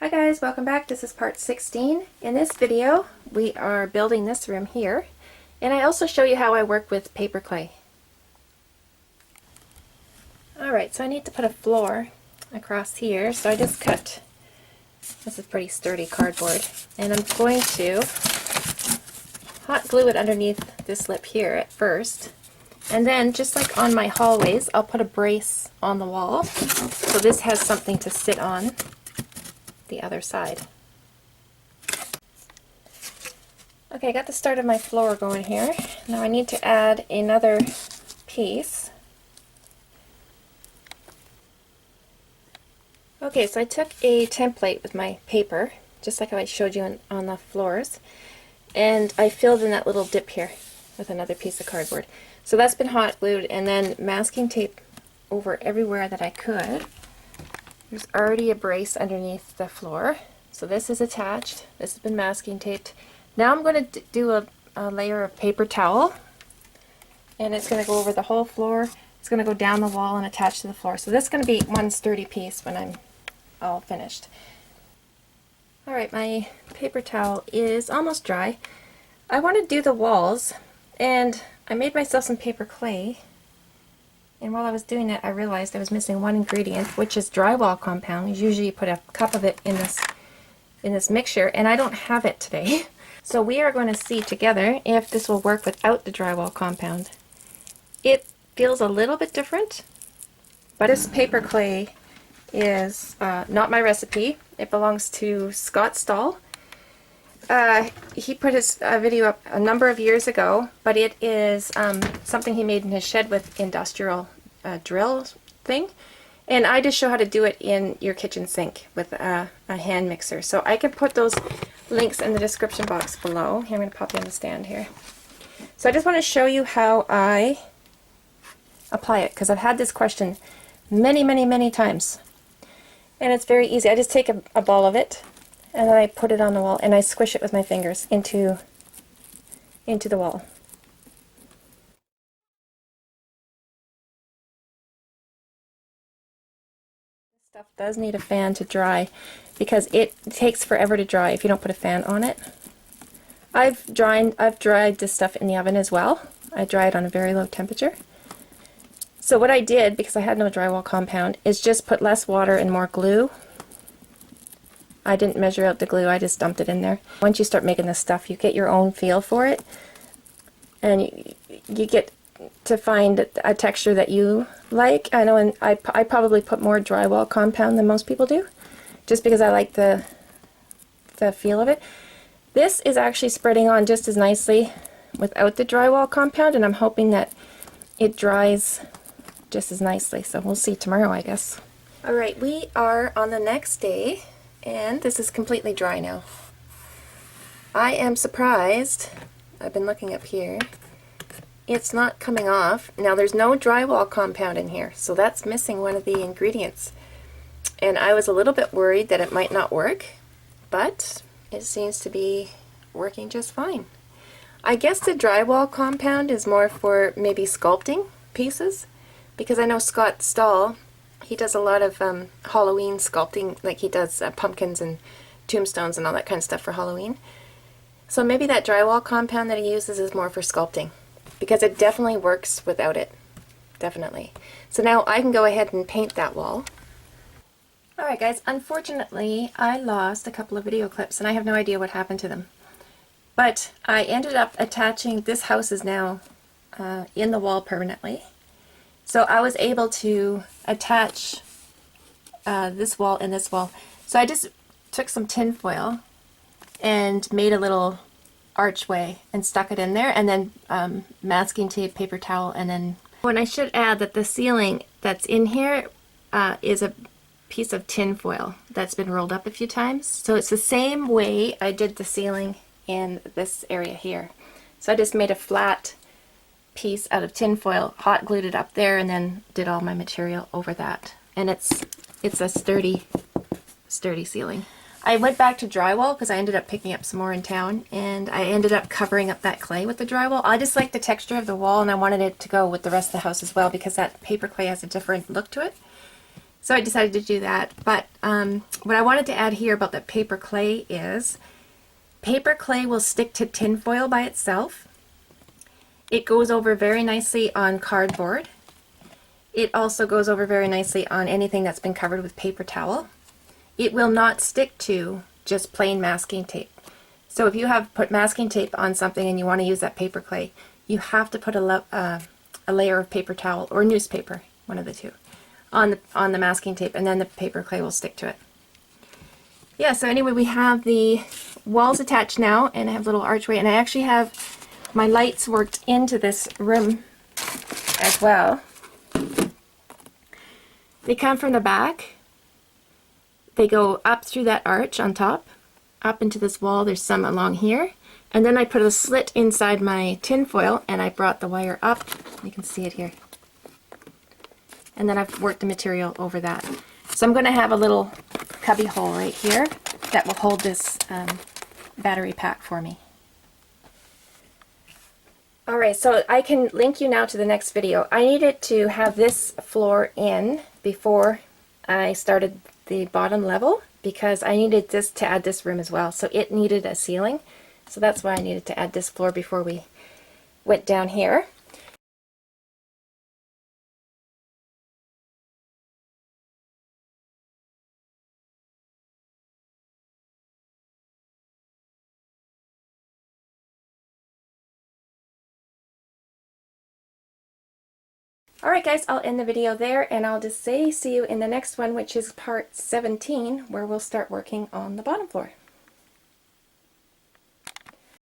Hi guys, welcome back. This is part 16. In this video, we are building this room here, and I also show you how I work with paper clay. Alright, so I need to put a floor across here, so I just cut, this is pretty sturdy cardboard, and I'm going to hot glue it underneath this lip here at first, and then just like on my hallways, I'll put a brace on the wall, so this has something to sit on the other side. Okay, I got the start of my floor going here. Now I need to add another piece. Okay, so I took a template with my paper, just like how I showed you on the floors, and I filled in that little dip here with another piece of cardboard. So that's been hot glued and then masking tape over everywhere that I could. There's already a brace underneath the floor, so this is attached. This has been masking taped. Now I'm going to do a layer of paper towel, and it's going to go over the whole floor. It's going to go down the wall and attach to the floor. So this is going to be one sturdy piece when I'm all finished. Alright, my paper towel is almost dry. I want to do the walls, and I made myself some paper clay. And while I was doing that, I realized I was missing one ingredient, which is drywall compound. Usually you put a cup of it in this mixture, and I don't have it today. So we are going to see together if this will work without the drywall compound. It feels a little bit different, but this paper clay is not my recipe. It belongs to Scott Stahl. He put his video up a number of years ago, but it is something he made in his shed with industrial drill thing, and I just show how to do it in your kitchen sink with a hand mixer. So I can put those links in the description box below. Here, I'm going to pop you on the stand here. So I just want to show you how I apply it, because I've had this question many times, and it's very easy. I just take a ball of it, and then I put it on the wall and I squish it with my fingers into the wall. This stuff does need a fan to dry because it takes forever to dry if you don't put a fan on it. I've dried this stuff in the oven as well. I dry it on a very low temperature. So what I did, because I had no drywall compound, is just put less water and more glue. I didn't measure out the glue, I just dumped it in there. Once you start making this stuff, you get your own feel for it, and you get to find a texture that you like. I know, and I probably put more drywall compound than most people do, just because I like the feel of it. This is actually spreading on just as nicely without the drywall compound, and I'm hoping that it dries just as nicely. So we'll see tomorrow, I guess. Alright, we are on the next day, and this is completely dry now. I am surprised. I've been looking up here. It's not coming off. Now there's no drywall compound in here, so that's missing one of the ingredients. And I was a little bit worried that it might not work, but it seems to be working just fine. I guess the drywall compound is more for maybe sculpting pieces, because I know Scott Stahl, he does a lot of Halloween sculpting, like he does pumpkins and tombstones and all that kind of stuff for Halloween. So maybe that drywall compound that he uses is more for sculpting, because it definitely works without it. Definitely. So now I can go ahead and paint that wall. Alright guys, unfortunately I lost a couple of video clips and I have no idea what happened to them. But I ended up attaching, this house is now in the wall permanently. So I was able to attach this wall and this wall. So I just took some tin foil and made a little archway and stuck it in there, and then masking tape, paper towel, and then... And I should add that the ceiling that's in here is a piece of tin foil that's been rolled up a few times. So it's the same way I did the ceiling in this area here. So I just made a flat piece out of tin foil, hot glued it up there, and then did all my material over that. And it's a sturdy ceiling. I went back to drywall because I ended up picking up some more in town, and I ended up covering up that clay with the drywall. I just like the texture of the wall, and I wanted it to go with the rest of the house as well, because that paper clay has a different look to it. So I decided to do that. But what I wanted to add here about the paper clay is paper clay will stick to tin foil by itself. It goes over very nicely on cardboard. It also goes over very nicely on anything that's been covered with paper towel. It will not stick to just plain masking tape. So if you have put masking tape on something and you want to use that paper clay, you have to put a layer of paper towel or newspaper, one of the two, on the masking tape, and then the paper clay will stick to it. Yeah, so anyway, we have the walls attached now, and I have a little archway, and I actually have my lights worked into this room as well. They come from the back. They go up through that arch on top, up into this wall. There's some along here. And then I put a slit inside my tin foil, and I brought the wire up. You can see it here. And then I've worked the material over that. So I'm going to have a little cubby hole right here that will hold this battery pack for me. Alright, so I can link you now to the next video. I needed to have this floor in before I started the bottom level because I needed this to add this room as well. So it needed a ceiling. So that's why I needed to add this floor before we went down here. Alright guys, I'll end the video there, and I'll just say see you in the next one, which is part 17, where we'll start working on the bottom floor.